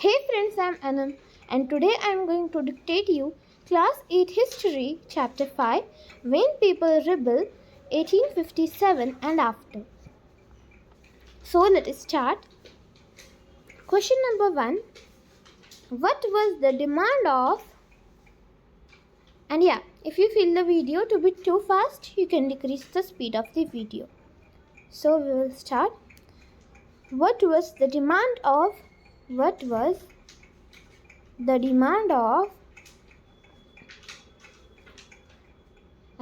Hey friends, I'm Anam and today I'm going to dictate you Class 8 History Chapter 5 When People Rebel 1857 and After. So let us start. Question number 1. What was the demand of... And yeah, if you feel the video to be too fast, you can decrease the speed of the video. So we will start. What was the demand of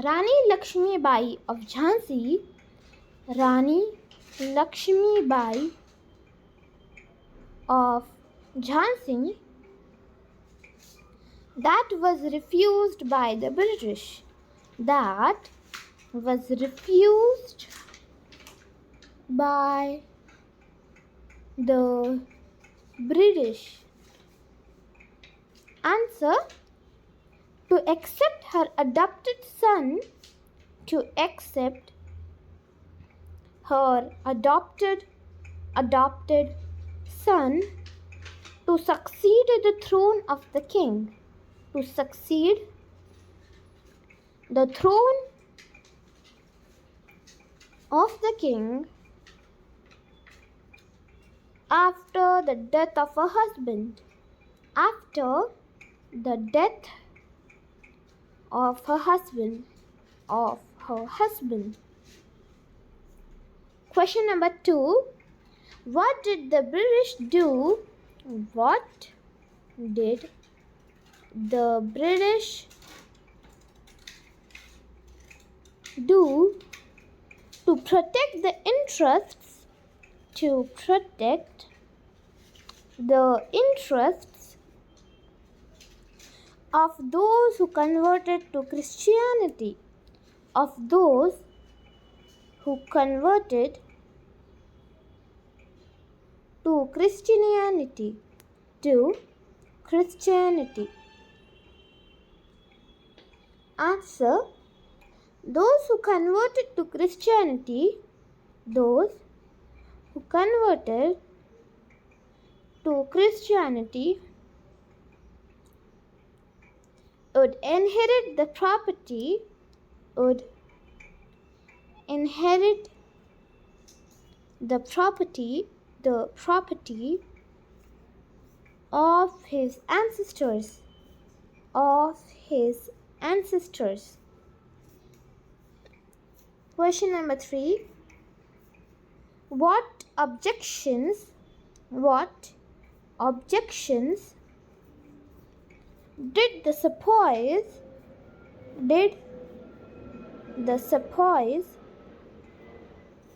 Rani Lakshmi Bai of Jhansi, Rani Lakshmi Bai of Jhansi, that was refused by the British. That was refused by the British. Answer: to accept her adopted son, to accept her adopted son, to succeed the throne of the king, to succeed the throne of the king after the death of her husband, after the death of her husband. Question number 2. What did the British do? What did the British do to protect the interests of those who converted to Christianity, of those who converted to Christianity, Answer: those who converted to Christianity, would inherit the property of his ancestors. Question number 3. What objections did the Sepoys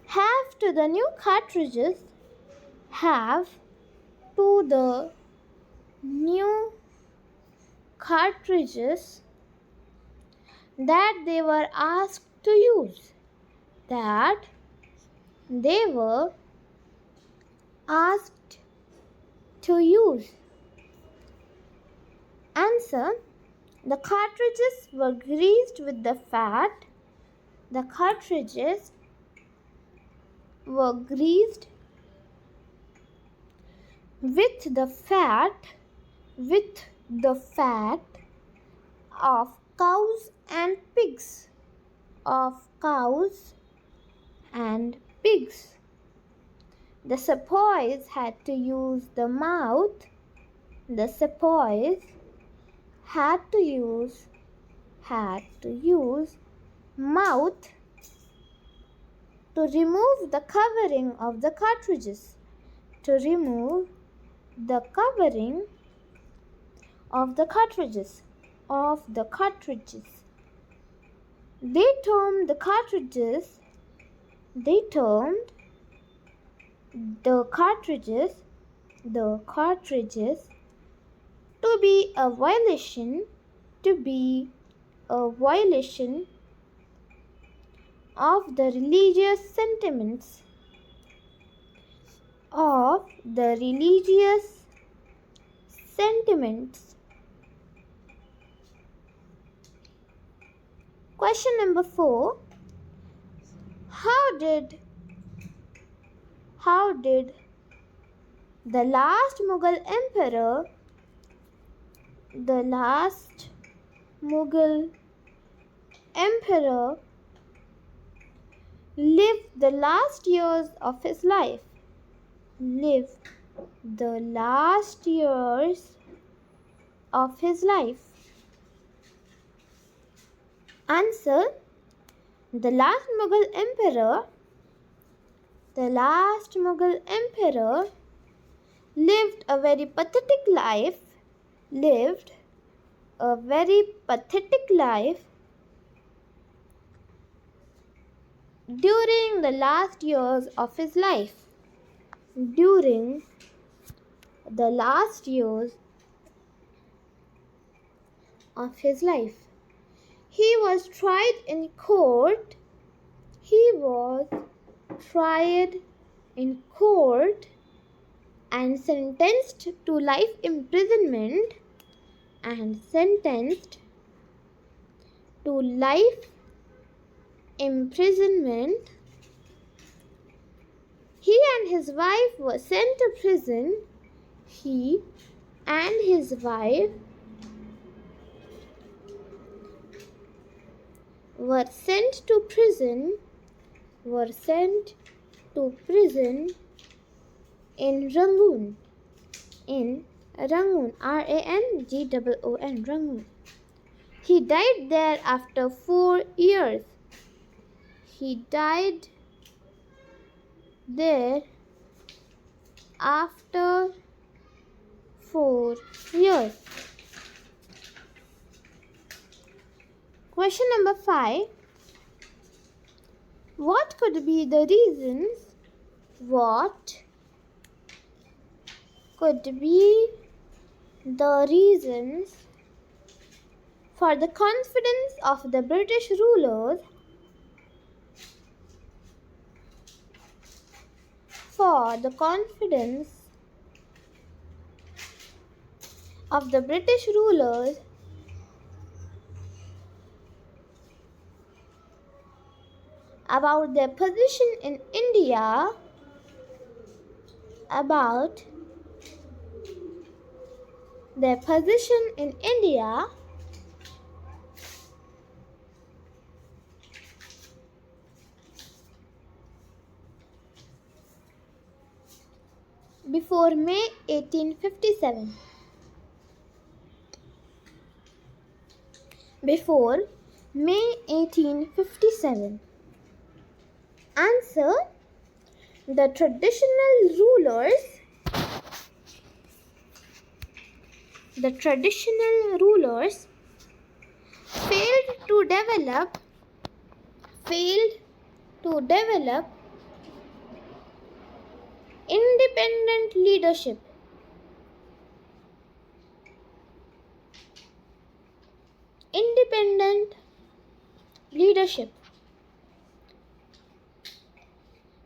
have to the new cartridges that they were asked to use? Answer: the cartridges were greased with the fat. With the fat of cows and pigs. The Sepoys had to use the mouth. Mouth to remove the covering of the cartridges. They termed the cartridges to be a violation of the religious sentiments Question number 4. How did The last Mughal emperor lived the last years of his life. Answer: the last Mughal emperor lived a very pathetic life during the last years of his life. He was tried in court and sentenced to life imprisonment He and his wife were sent to prison. In Rangoon, Rangoon. He died there after 4 years. Question number 5. What could be the reasons for the confidence of the British rulers about their position in India before May 1857. Answer: the traditional rulers failed to develop independent leadership.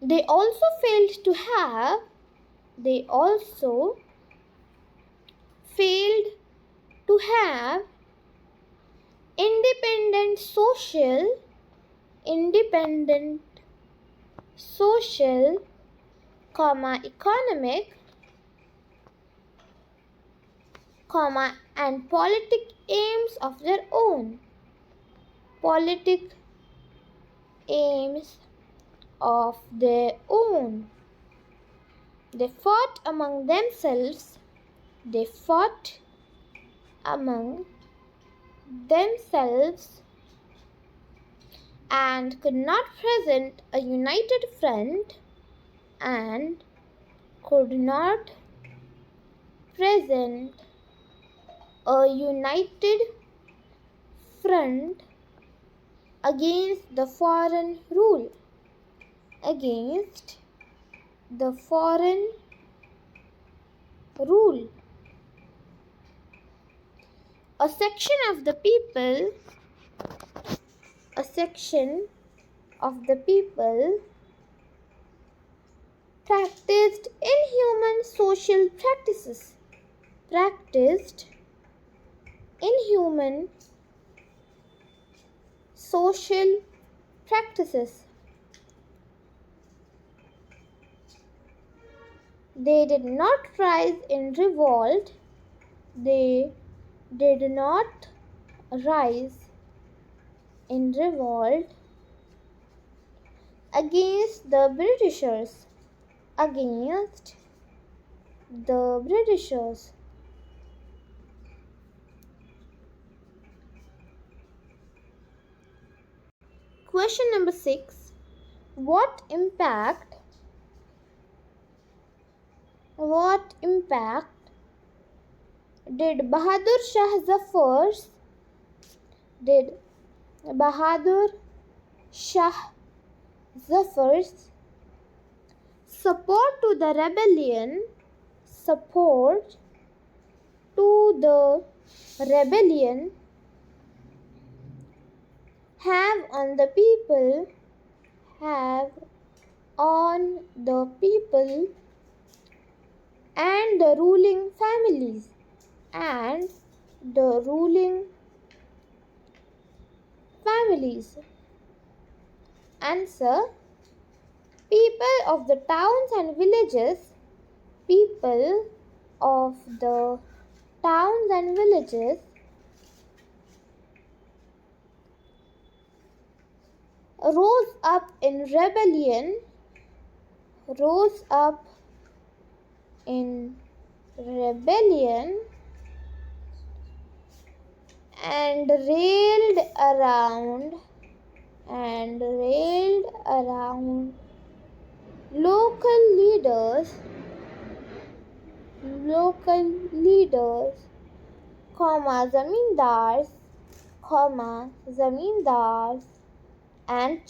They also failed to have independent social, economic, and politic aims of their own. They fought among themselves and could not present a united front against the foreign rule. A section of the people practiced inhuman social practices. They did not rise in revolt. They did not rise in revolt against the Britishers. Against the Britishers. Question number 6. What impact did Bahadur Shah Zafar's support to the rebellion have on the people and the ruling families Answer. People of the towns and villages rose up in rebellion and railed around local leaders, zamindars and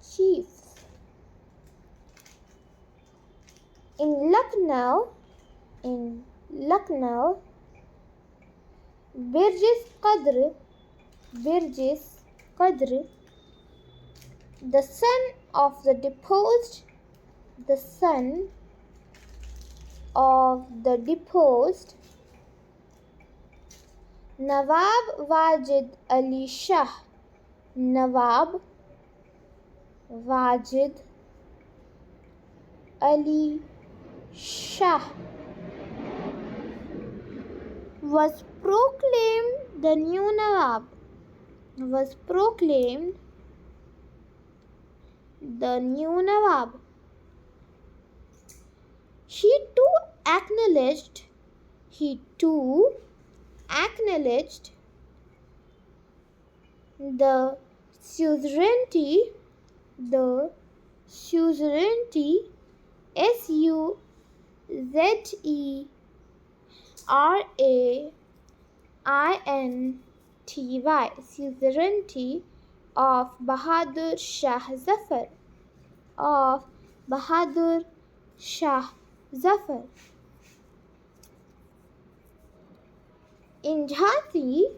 chiefs. In Lucknow, Birjis Qadr, the son of the deposed Nawab Wajid Ali Shah was proclaimed the new Nawab. He too acknowledged the suzerainty suzerainty of Bahadur Shah Zafar. In Jhansi,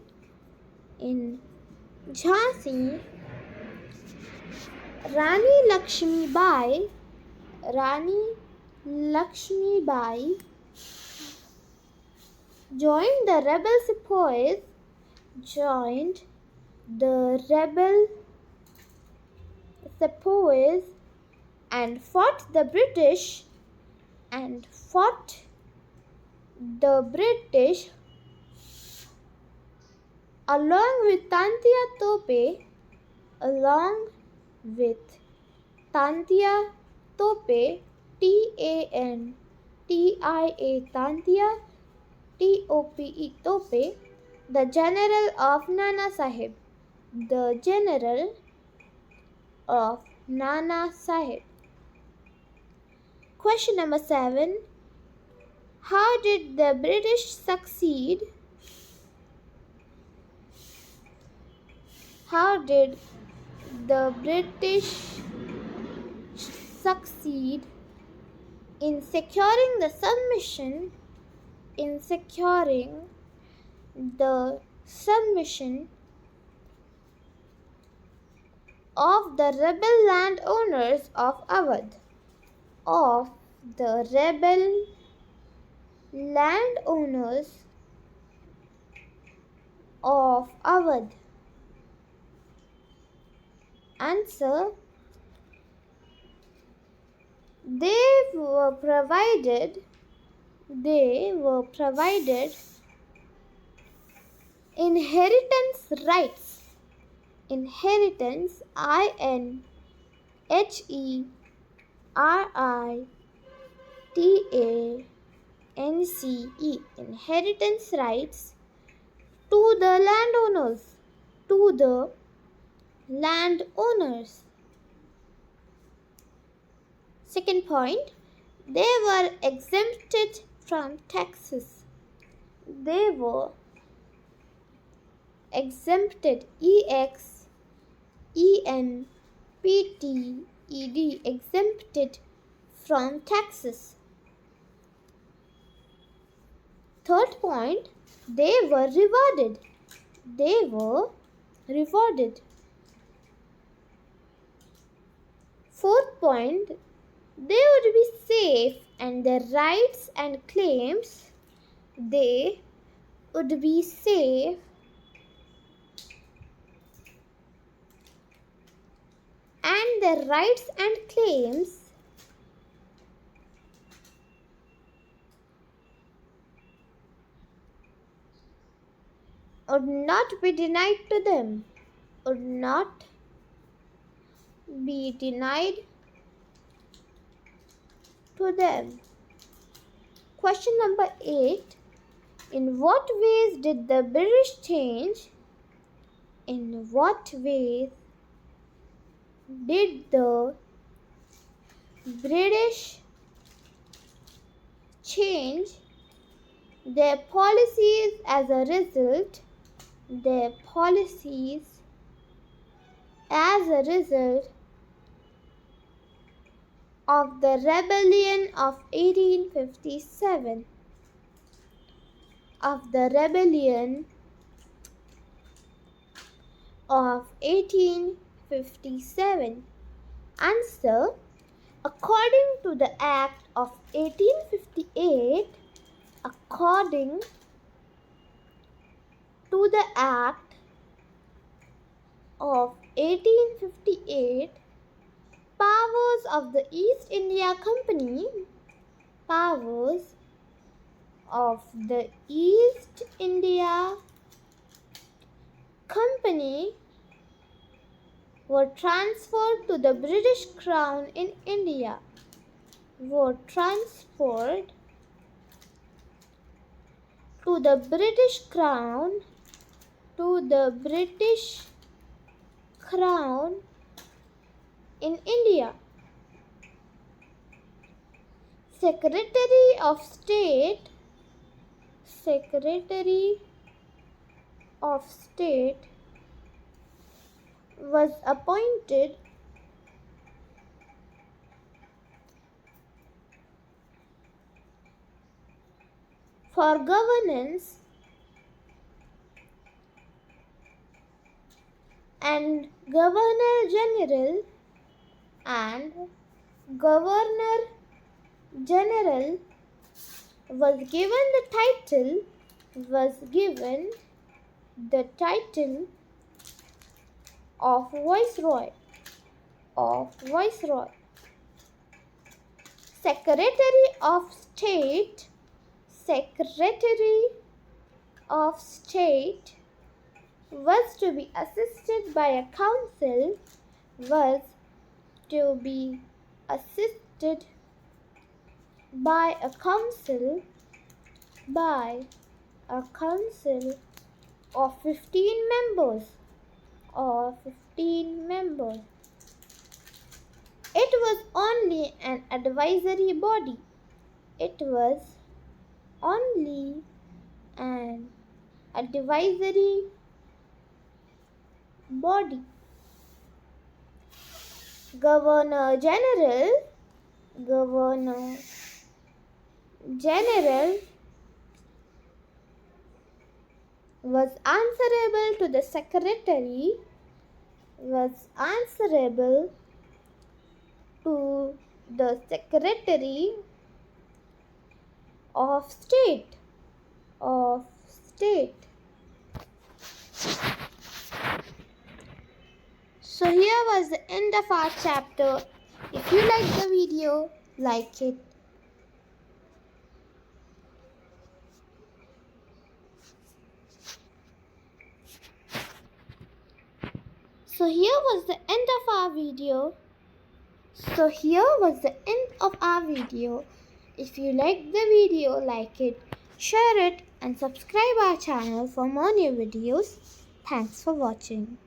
Rani Lakshmi Bai joined the sepoys and fought the British along with Tantia Tope Tope, the general of Nana Sahib. Question number 7. How did the British succeed in securing the submission of the rebel landowners of Awadh? Answer. They were provided inheritance rights. Inheritance, INHERITANCE, inheritance rights to the landowners. Second point, they were exempted from taxes. They were exempted, exempted from taxes. Third point, they were rewarded. Fourth point, they would be safe and their rights and claims, they would be safe and their rights and claims would not be denied to them. Question number 8. In what ways did the British change? In what ways did the British change their policies as a result of the rebellion of 1857? Answer. According to the Act of 1858, powers of the East India Company were transferred to the British Crown in India. Secretary of State was appointed for governance and Governor General was given the title of Viceroy. Secretary of State was to be assisted by a council of 15 members. It was only an advisory body. Governor General was answerable to the Secretary of State. So here was the end of our chapter. If you like the video, like it. So here was the end of our video. If you liked the video, like it, share it and subscribe our channel for more new videos. Thanks for watching.